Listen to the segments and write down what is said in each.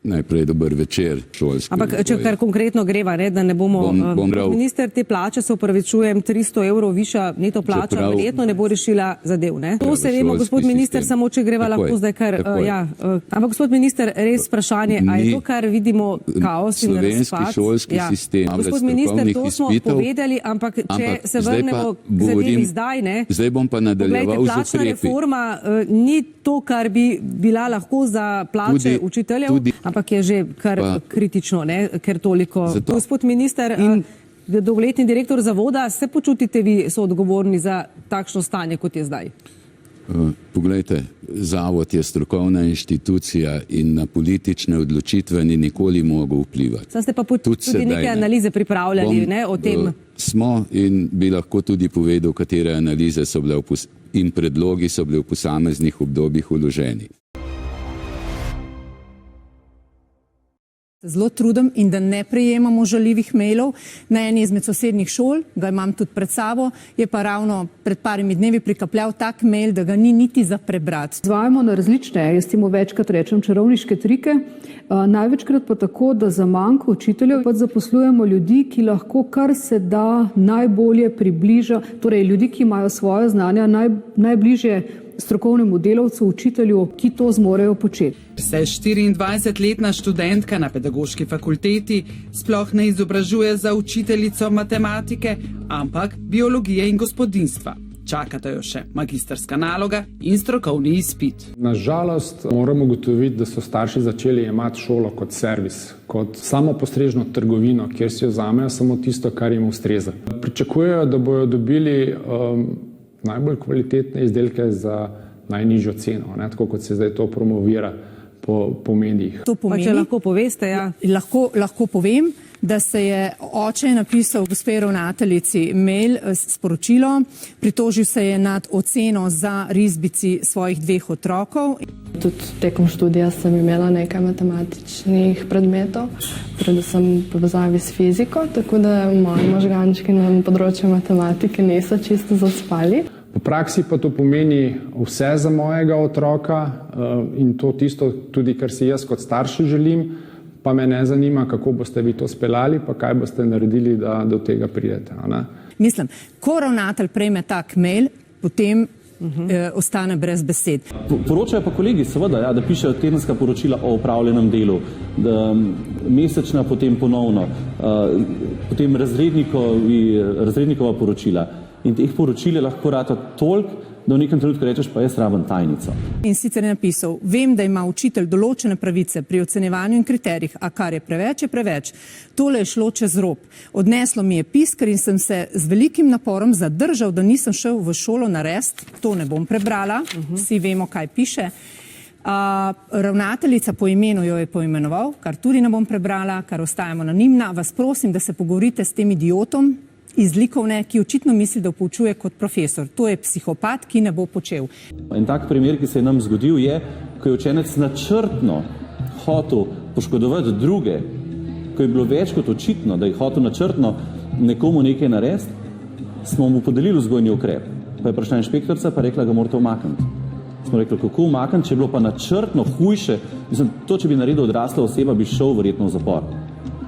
Najprej dober večer šolski. Ampak, če kar konkretno greva, ne, da ne bomo... Minister, te plače, se upravičujem, 300 evrov višja neto plača, verjetno ne bo rešila zadev, ne? To se vemo, gospod minister, samo če greva lahko zdaj kar... Ampak, gospod minister, res vprašanje, a je to, kar vidimo, kaos in razpad? Slovenski šolski sistem. Gospod minister, to smo povedali, ampak če se vrnemo k zadevi zdaj, ne? Zdaj bom pa nadaljeval z ukrepi. Plačna reforma ni to, kar bi bila lahko za plače učiteljev, ampak je že kar kritično, ne, ker toliko. Gospod minister, dolgoletni direktor zavoda, se počutite vi soodgovorni za takšno stanje, kot je zdaj? Poglejte, zavod je strokovna inštitucija in na politične odločitve ni nikoli mogel vplivati. Sam ste pa tudi neke analize pripravljali, ne, o tem? Smo in bi lahko tudi povedal, katere analize so bile in predlogi so bili v posameznih obdobjih vloženi. Zelo trudim in da ne prejemamo žaljivih mailov. Na eni izmed sosednjih šol, ga imam tudi pred sabo, je pa ravno pred parimi dnevi prikapljal tak mail, da ga ni niti za prebrati. Zvajamo na različne, jaz temu večkrat rečem, čarovniške trike, največkrat pa tako, da za manjko učiteljev pa zaposlujemo ljudi, ki lahko kar se da najbolje približa, torej ljudi, ki imajo svoje znanja najbližje strokovnemu delavcu, učitelju, ki to zmorejo početi. Se 24-letna študentka na pedagoški fakulteti sploh ne izobražuje za učiteljico matematike, ampak biologije in gospodinjstva. Čakata jo še magistrska naloga in strokovni izpit. Nažalost moramo ugotoviti, da so starši začeli jemati šolo kot servis, kot samopostrežno trgovino, kjer si vzamejo samo tisto, kar jim ustreza. Pričakujejo, da bodo dobili najbolj kvalitetne izdelke za najnižjo ceno, ne? Tako kot se zdaj to promovira po medijih. To pomeni, pa če lahko poveste, ja. Lahko povem, da se je oče napisal gospe ravnateljici mail sporočilo, pritožil se je nad oceno za risbici svojih 2 otrokov. Tudi tekom študija sem imela nekaj matematičnih predmetov, predvsem povezavi s fiziko, tako da moji možgančki na področju matematike niso čisto zaspali. V praksi pa to pomeni vse za mojega otroka in to tisto tudi, kar si jaz kot starši želim, pa me ne zanima, kako boste vi to speljali, pa kaj boste naredili, da do tega pridete. Mislim, ko ravnatelj prejme tak mail, potem ostane brez besed. Poročajo pa kolegi, seveda, ja, da pišejo tedenska poročila o opravljenem delu, mesečna potem ponovno, potem razrednikova poročila. In teh poročil je lahko rata toliko, da v nekem trenutku rečeš, pa jaz rabim tajnico. In sicer je napisal, vem, da ima učitelj določene pravice pri ocenjevanju in kriterijih, a kar je preveč. Tole je šlo čez rob. Odneslo mi je piskar in sem se z velikim naporom zadržal, da nisem šel v šolo narediti. To ne bom prebrala, vsi vemo, kaj piše. Ravnateljica po imenu jo je poimenoval, kar tudi ne bom prebrala, kar ostajamo anonimna. Vas prosim, da se pogovorite s tem idiotom iz likovne, ki očitno misli, da poučuje kot profesor. To je psihopat, ki ne bo počel. En tak primer, ki se je nam zgodil, je, ko je učenec načrtno hotel poškodovati druge, ko je bilo več kot očitno, da je hotel načrtno nekomu nekaj narediti, smo mu podelili vzgojni ukrep. Pa je prišla inšpektorica, pa rekla, ga morate umakniti. Smo rekli, kako umakniti, če je bilo pa načrtno hujše. Mislim, to, če bi naredil odrasla oseba, bi šel verjetno v zapor.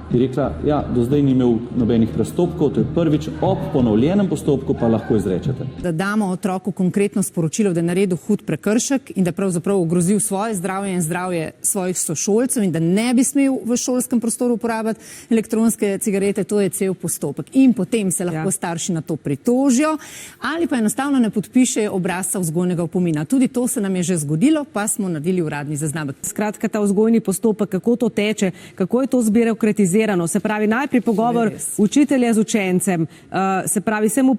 Je rekla, ja, do zdaj ni imel nobenih prestopkov, to je prvič, ob ponovljenem postopku pa lahko izrečete. Da damo otroku konkretno sporočilo, da je naredil hud prekršek in da pravzaprav ogrozil svoje zdravje in zdravje svojih sošolcev in da ne bi smel v šolskem prostoru uporabljati elektronske cigarete, to je cel postopek. In potem se lahko starši na to pritožijo ali pa enostavno ne podpišejo obrazca vzgojnega opomina. Tudi to se nam je že zgodilo, pa smo naredili uradni zaznamek. Skratka, ta vzgojni postopek, kako to teče, kako je to zbirokratizirano, se pravi najprej pogovor učitelja z učencem, se pravi se mu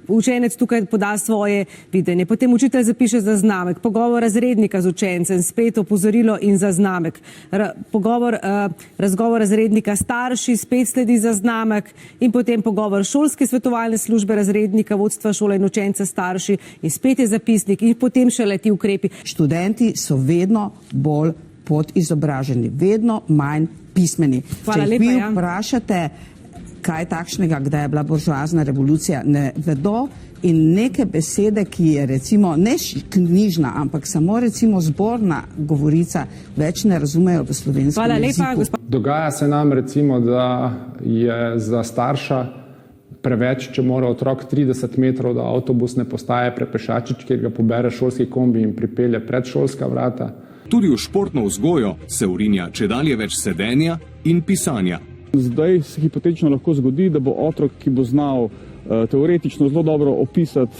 učenec tukaj poda svoje videnje, potem učitelj zapiše zaznamek, pogovor razrednika z učencem, spet opozorilo in zaznamek, razgovor razrednika starši, spet sledi zaznamek in potem pogovor šolske svetovalne službe razrednika, vodstva šole in učenca starši in spet je zapisnik in potem šele ti ukrepi. Študenti so vedno bolj podizobraženi, vedno manj pismeni. Hvala lepa, vi vprašate kaj takšnega, kdaj je bila buržoazna revolucija, ne vedo in neke besede, ki je recimo ne knjižna, ampak samo recimo zborna govorica, več ne razumejo v slovenskem Hvala jeziku. lepa, gospod. Dogaja se nam recimo, da je za starša preveč, če mora otrok 30 metrov do avtobusne postaje prepešačič, kjer ga pobere šolski kombi in pripelje pred šolska vrata. Tudi v športno vzgojo se vrinja čedalje več sedenja in pisanja. Zdaj se hipotetično lahko zgodi, da bo otrok, ki bo znal teoretično zelo dobro opisati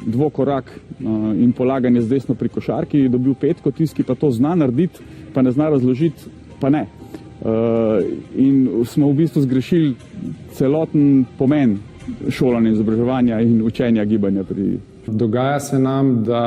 dvokorak in polaganje z desno pri košarki, dobil petko, tisti, ki pa to zna narediti, pa ne zna razložiti, pa ne. In smo v bistvu zgrešili celoten pomen šolanja, izobraževanja in učenja gibanja pri. Dogaja se nam, da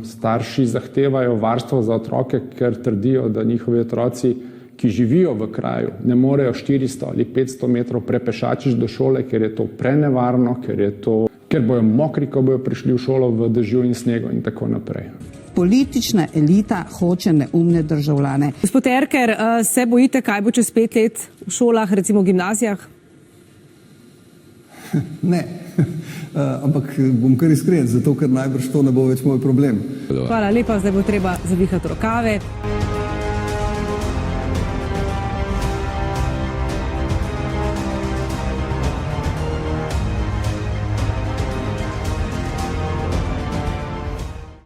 starši zahtevajo varstvo za otroke, ker trdijo, da njihovi otroci, ki živijo v kraju, ne morejo 400 ali 500 metrov prepešačič do šole, ker je to prenevarno, ker bojo mokri, ko bojo prišli v šolo v dežju in snegu in tako naprej. Politična elita hoče neumne državljane. Gospod Erker, se bojite, kaj bo čez 5 let v šolah, recimo v gimnazijah? Ne, ampak bom kar iskren, zato ker najbrž to ne bo več moj problem. Hvala lepa, zdaj bo treba zavihati rokave.